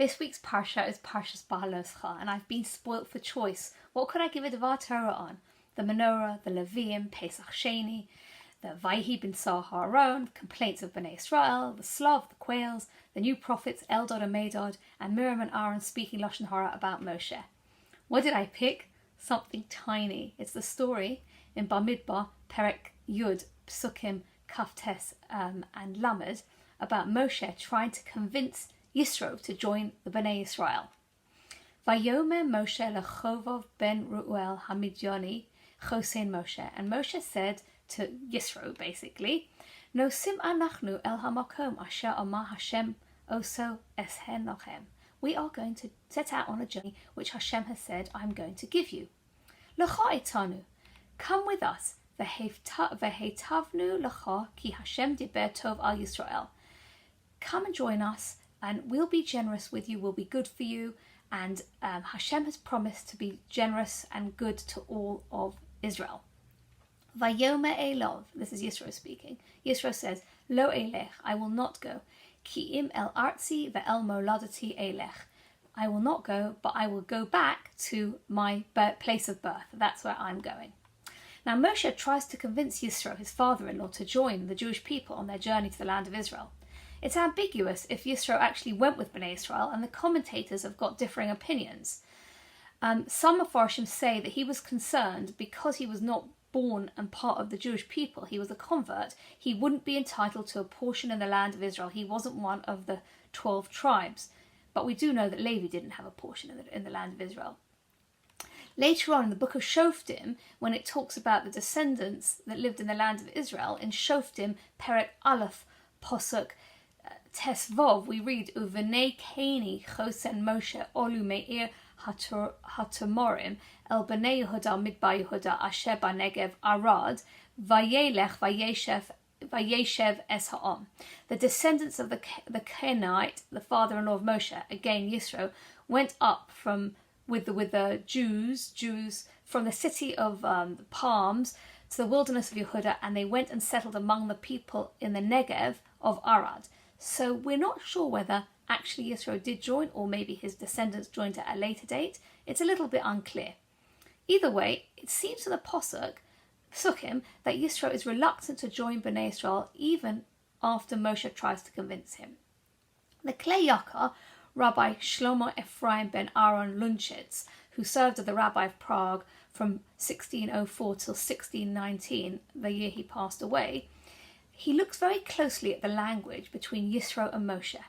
This week's Parsha is Parshas Behaalosecha, and I've been spoilt for choice. What could I give a Devar Torah on? The Menorah, the Leviim, Pesach Sheni, the Vayhi bin Sar Haaron, complaints of Bnei Israel, the Slav, the Quails, the new prophets Eldad and Medad, and Miriam and Aaron speaking Lashon Hara about Moshe. What did I pick? Something tiny. It's the story in Bamidbar, Perek Yud, Psukim, Kaftes, and Lamed about Moshe trying to convince Yisro to join the Bnei Israel. Vayomer Moshe lechobab ben Reuel the Midianite chosein Moshe. And Moshe said to Yisro, basically, Nosim anachnu el hamakom asher amar Hashem oso eshen lachem. We are going to set out on a journey which Hashem has said, I'm going to give you. Lecha itanu, come with us. V'heitavnu lecha ki Hashem diber tov al Yisrael. Come and join us, and we'll be generous with you, we'll be good for you, and Hashem has promised to be generous and good to all of Israel. Vayomer elov, this is Yisro speaking. Yisro says, Lo elech, I will not go. Ki im el artzi ve'el moladati elech. I will not go, but I will go back to my place of birth. That's where I'm going. Now Moshe tries to convince Yisro, his father-in-law, to join the Jewish people on their journey to the land of Israel. It's ambiguous if Yisro actually went with Bnei Israel, and the commentators have got differing opinions. Some Mefarshim say that he was concerned because he was not born and part of the Jewish people, he was a convert, he wouldn't be entitled to a portion in the land of Israel. He wasn't one of the 12 tribes. But we do know that Levi didn't have a portion in the land of Israel. Later on in the book of Shoftim, when it talks about the descendants that lived in the land of Israel, in Shoftim, Perek Aleph, Posuk, Tesvov, we read, Uvenei Keni chosen Moshe olu me'ir hatamorim el b'nei Yehuda midbar Yehuda asher b'negev Arad vayelech vayeshev es ha'am. The descendants of the Kenite, the father-in-law of Moshe, again Yisro, went up with the Jews from the city of the palms to the wilderness of Yehuda, and they went and settled among the people in the Negev of Arad. So we're not sure whether actually Yisro did join, or maybe his descendants joined at a later date. It's a little bit unclear. Either way, it seems to the Psukim that Yisro is reluctant to join Bnei Israel even after Moshe tries to convince him. The Klei Yakar, Rabbi Shlomo Ephraim ben Aaron Lunchitz, who served as the Rabbi of Prague from 1604 till 1619, the year he passed away, he looks very closely at the language between Yisro and Moshe.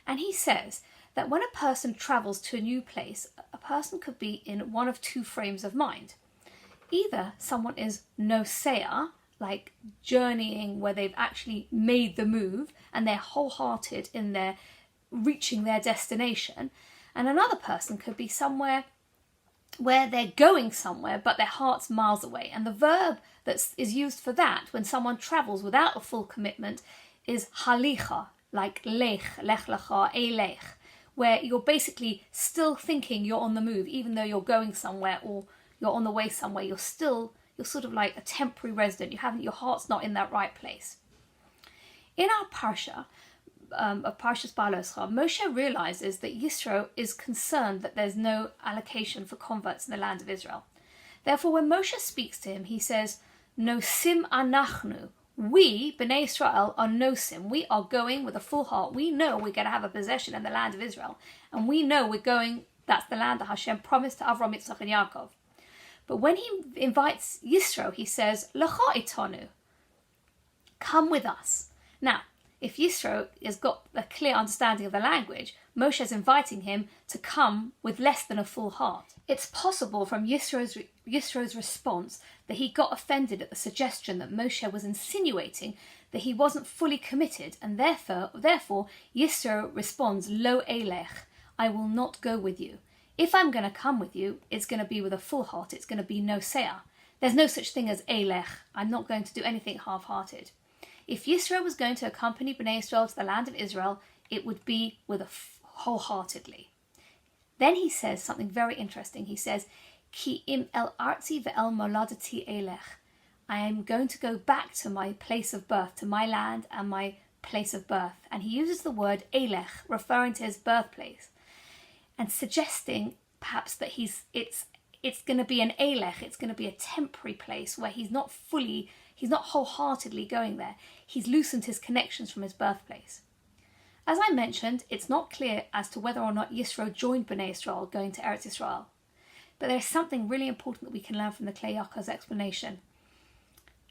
And he says that when a person travels to a new place, a person could be in one of two frames of mind. Either someone is nosea, like journeying where they've actually made the move and they're wholehearted in their reaching their destination, and another person could be somewhere where they're going somewhere but their heart's miles away. And the verb that is used for that when someone travels without a full commitment is halicha, like lech lecha, elech, where you're basically still thinking you're on the move even though you're going somewhere or you're on the way somewhere. You're sort of like a temporary resident. Your heart's not in that right place. In our parsha of Parshas Behaalosecha, Moshe realizes that Yisro is concerned that there's no allocation for converts in the land of Israel. Therefore, when Moshe speaks to him, he says, Nosim anachnu. We, Bnei Israel, are nosim. We are going with a full heart. We know we're going to have a possession in the land of Israel. And we know we're going, that's the land that Hashem promised to Avram, Yitzchak, and Yaakov. But when he invites Yisro, he says, Lecha itanu. Come with us. Now, if Yisro has got a clear understanding of the language, Moshe is inviting him to come with less than a full heart. It's possible from Yisro's response that he got offended at the suggestion that Moshe was insinuating that he wasn't fully committed, and therefore Yisro responds, Lo elech, I will not go with you. If I'm going to come with you, it's going to be with a full heart. It's going to be nosea. There's no such thing as elech. I'm not going to do anything half-hearted. If Yisro was going to accompany Bnei Israel to the land of Israel, it would be with wholeheartedly. Then he says something very interesting. He says, Ki im el artzi ve'el moladati elech. I am going to go back to my place of birth, to my land and my place of birth. And he uses the word elech, referring to his birthplace. and suggesting perhaps that it's going to be an elech, it's going to be a temporary place where he's not wholeheartedly going there. He's loosened his connections from his birthplace. As I mentioned, it's not clear as to whether or not Yisro joined Bnei Israel going to Eretz Israel. But there's something really important that we can learn from the Klei Yakav's explanation.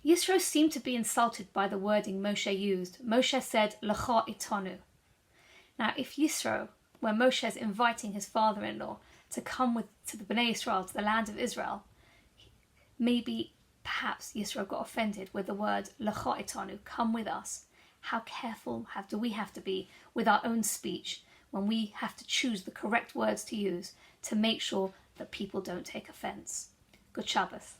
Yisro seemed to be insulted by the wording Moshe used. Moshe said, L'cha itanu. Now, if Yisro, when Moshe is inviting his father-in-law to come to the Bnei Israel, to the land of Israel, perhaps Yisro got offended with the word L'cha itanu, come with us. How careful do we have to be with our own speech when we have to choose the correct words to use to make sure that people don't take offence? Good Shabbos.